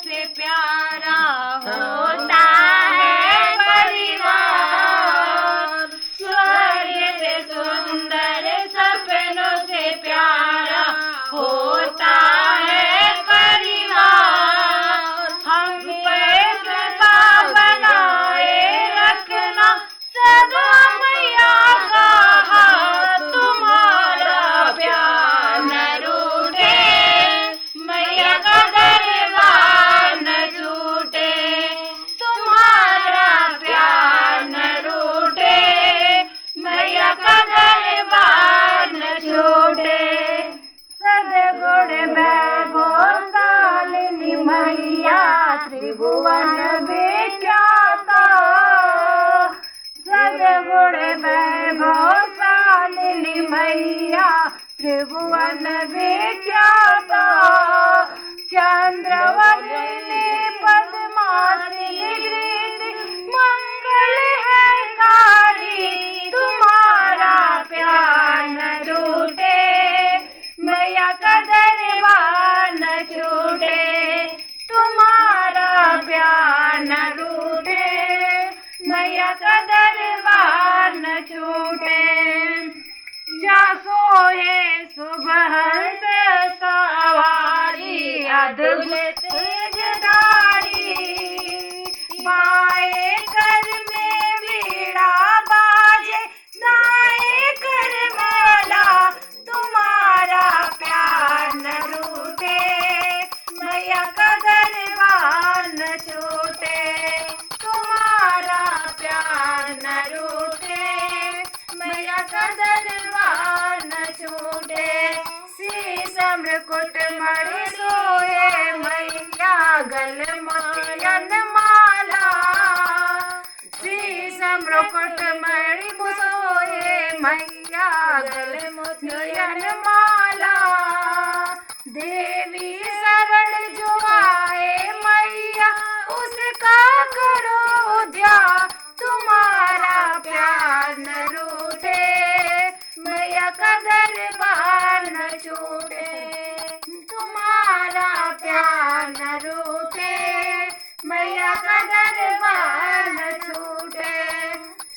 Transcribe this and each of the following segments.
से प्यारा होता है परिवार। स्वर्ग से सुंदर सपनों से प्यारा होता है परिवार। हम पे सदा बनाए रखना सदा मैया का हाथ, तुम्हारा प्यार न रूठे, मैया का दरबार न छूटे। तुम्हारा प्यार न रूठे, मैया का दरबार न छूटे। सदगुण वैभवशालिनी मैया त्रिभुवन विख्याता। सदगुण वैभवशालिनी मैया त्रिभुवन विख्याता। चंद्रवदनी पद्मासिनी धृति मंगल है कारी। तुम्हारा प्यार न रूठे, मैया का दरबार न छूटे। तुम्हारा प्यार न रूठे, मैया का दरबार न छूटे। जा सोहे सुबह से सवारी अद्भुत तेजधारी। बाएं कर में बीड़ा बाजे, दाएं कर माला। तुम्हारा प्यार न रूठे, मैया का दरबार न छूटे। तुम्हारा प्यार न रूठे, मैया का दरबार न छूटे। शीशम मुकुट मणि सोए मैया गल मोतियन माला। शीशम मुकुट मणि सोए मैया गल मोतियन माला। देवी शरण जो आए मैया उसका करो ध्यान। तुम्हारा प्यार न रूठे, मैया का दरबार न छूटे। तुम्हारा प्यार न रूठे, मैया का दरबार न छूटे।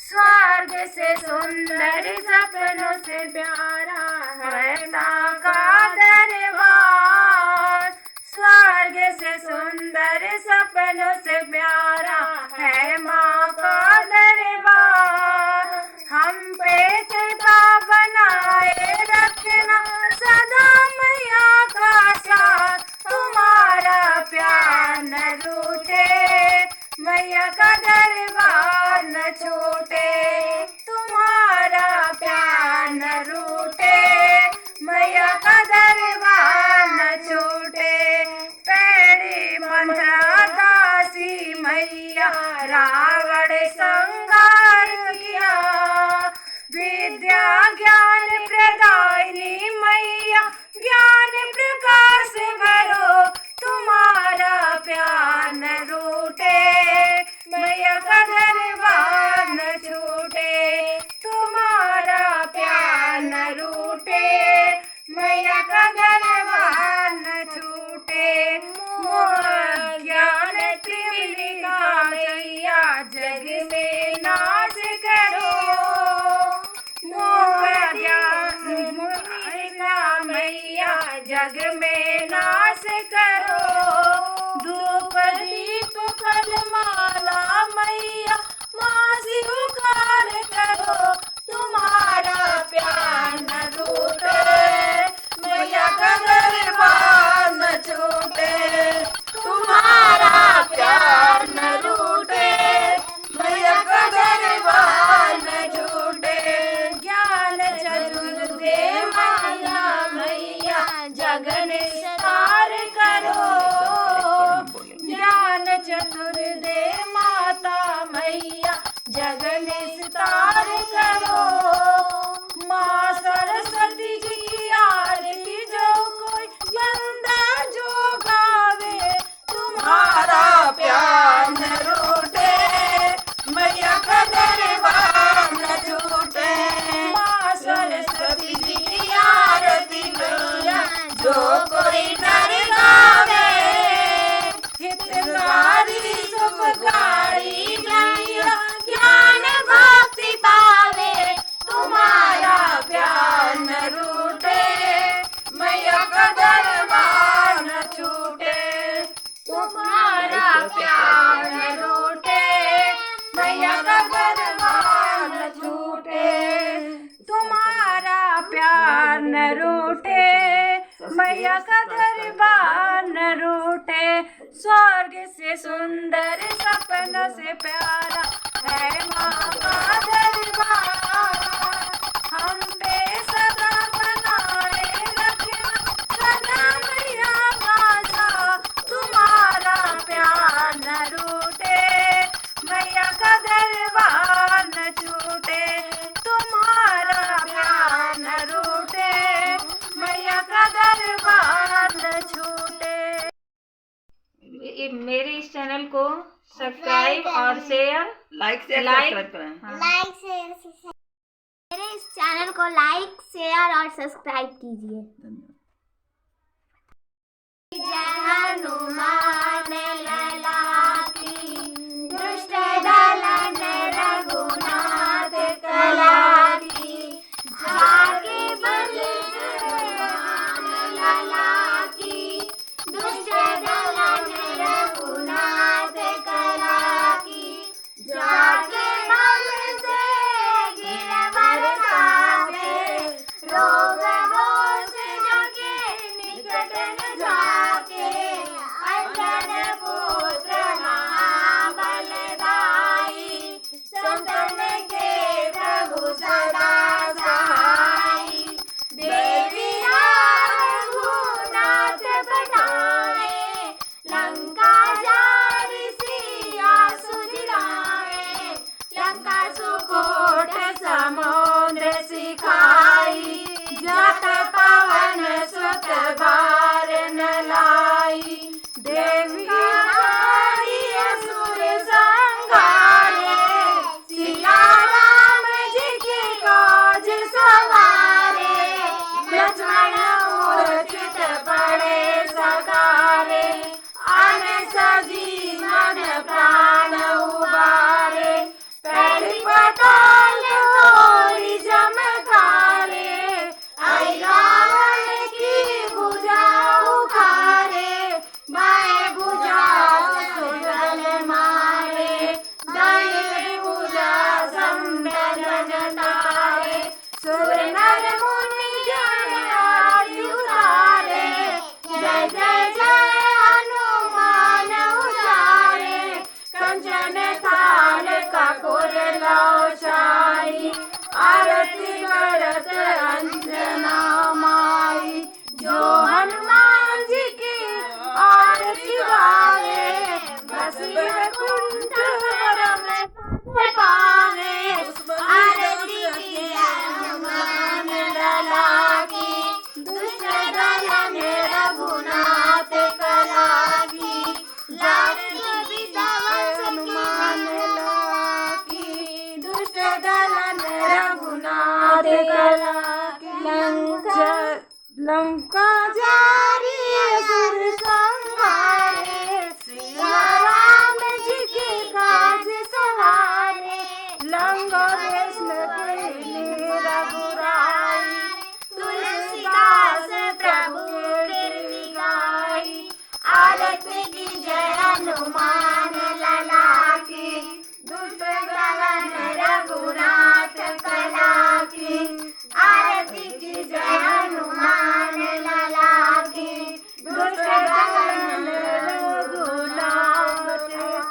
स्वर्ग से सुंदर सपनों से प्यारा है माँ का दरबार। स्वर्ग से सुंदर सपनों से प्यारा है माँ का दरबार। हम पे सदा बनाए रखना सदा मैया का साथ। तुम्हारा प्यार न रूठे, मैया का दरबार न छूटे। तुम्हारा प्यार न रूठे, दरबार न रूठे, स्वर्ग से सुंदर सपनों से प्यारा है माँ का दरबार। हम पे सदा बनाए रखना सदा मैया माता, तुम्हारा प्यार न रूठे, मैया का दरबार न छूटे, तुम्हारा प्यार न रूठे, मैया का दरबार न छूटे। मेरे इस चैनल को सब्सक्राइब और शेयर लाइक करें। मेरे इस चैनल को लाइक शेयर और सब्सक्राइब कीजिए। जय हनुमान लला की, दुष्ट दलन रघुनाथ कला की, जाके बलि हनुमान लला की, दुष्ट दलन रघुनाथ कला की, जाके बल से गिरवर कावे, रोग दोष जगे निकट न जाके, अंजन पुत्र महाबलदाई, संतन के प्रभु सदा सहाई, देवी रघुनाथ बनाए, लंका जारि सिया सुझाए, लंका सुकोट समुद्र सिखाई, जत पवन सुत बार न लाई, देवी नारी असुर संहारे, सिया राम जी के काज सवारे, लक्ष्मण मूर्छित पड़े सकारे, अन सजीवन प्राण उबारे, पैरी पताल होरी चमकारे, आई रावण की भुजा उखारे, बाएं भुजा सुदर्शन मारे, दाएं भुजा संबंधन तारे, सुर नर मुनि जन आदि उतारे, जय जय जय हनुमान उचारे, कंचन थाल कपूर लौचाई, आरती करत अंजना माई, जो हनुमान जी की आरती गावे, बस वैकुंठ में पावे, आरती की हनुमान लला की, दुष्ट दलन रघुनाथ कला की, लाखी विद्यावंस हनुमान लला की, दुष्ट दलन रघुनाथ कला की, लंका जारी असुर संहारे, सिया राम जी के काज सवारे, लंका कृष्ण के रघुराई, तुलसीदास प्रभु कीर्ति गाई, आरती की जय हनुमान लला की, दुष्ट दलन रघुनाथ कला की, आरती की जय हनुमान लला की, दुष्ट दलन रघुनाथ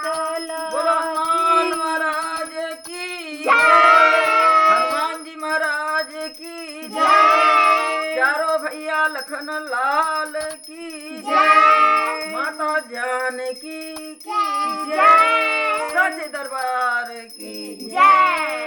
कला। बोलो हनुमान महाराज की जय। हनुमान जी महाराज की जय। चारों भैया लखन लाल की जय। माता जानकी की जय। सच दरबार की जय।